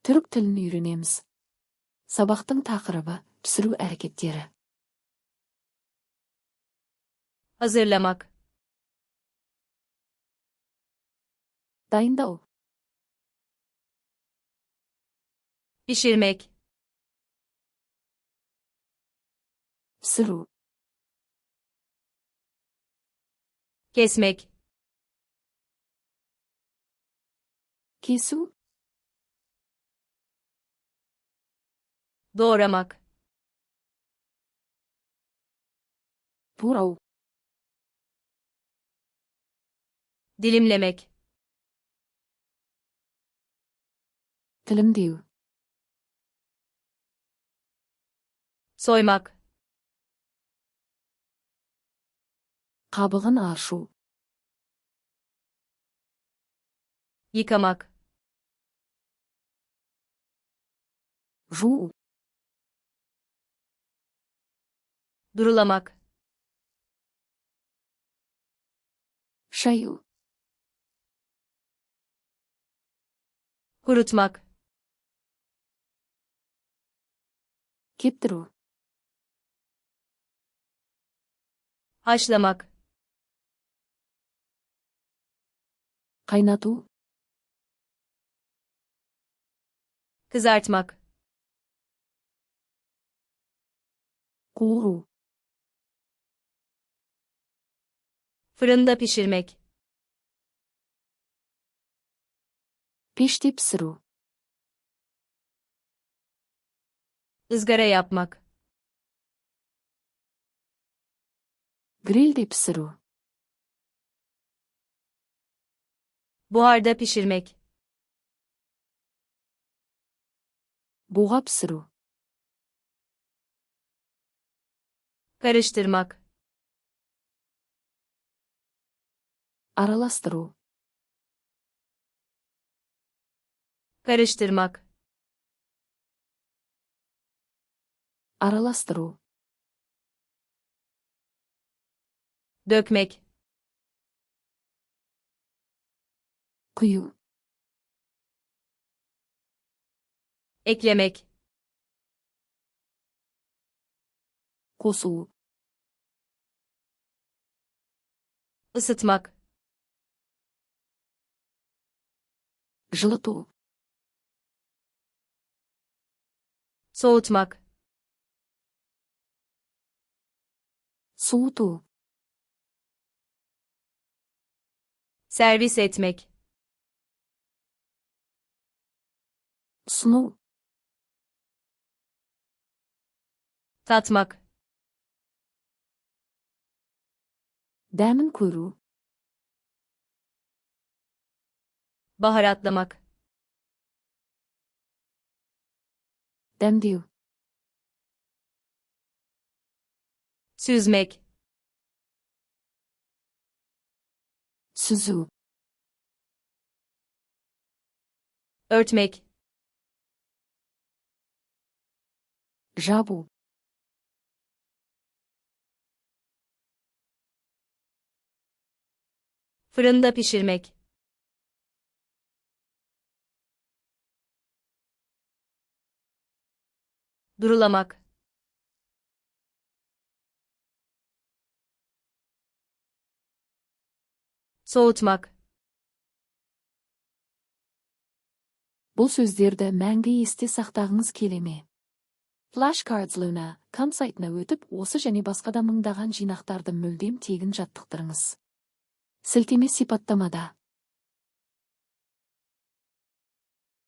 Türk tilini үйренеміз. Сабақтың тақырыбы пісіру әрекеттері. Hazırlamak. Dayındау. Pişirmek. Пісіру. Kesmek. Кесу. Doğramak. Турау. Dilimlemek. Тілімдеу. Soymak. Қабығын ашу. Yıkamak. Жуу. Durulamak. Шаю. Kurutmak. Кептіру. Haşlamak. Қайнату. Kızartmak. Қуыру. Fırında pişirmek. Пеште пісіру. Izgara yapmak. Грилде пісіру. Buharda pişirmek. Буға пісіру. Karıştırmak. Араластыру. Karıştırmak. Араластыру. Dökmek. Құю. Eklemek. Қосу. Isıtmak. Жылыту. Soğutmak. Суыту. Servis etmek. Сұну. Tatmak. Дәмін көру. Baharatlamak. Дәмдеу. Süzmek. Сүзу. Örtmek. Жабу. Fırında pişirmek. Durulamak. Soğutmak. Бұл сөздерді мәңгі есте сақтағыңыз келе ме? Flashcards Luna.com сайтына өтіп, осы және басқа да мыңдаған жинақтарды мүлдем тегін жаттықтырыңыз. Сілтеме сипаттамада.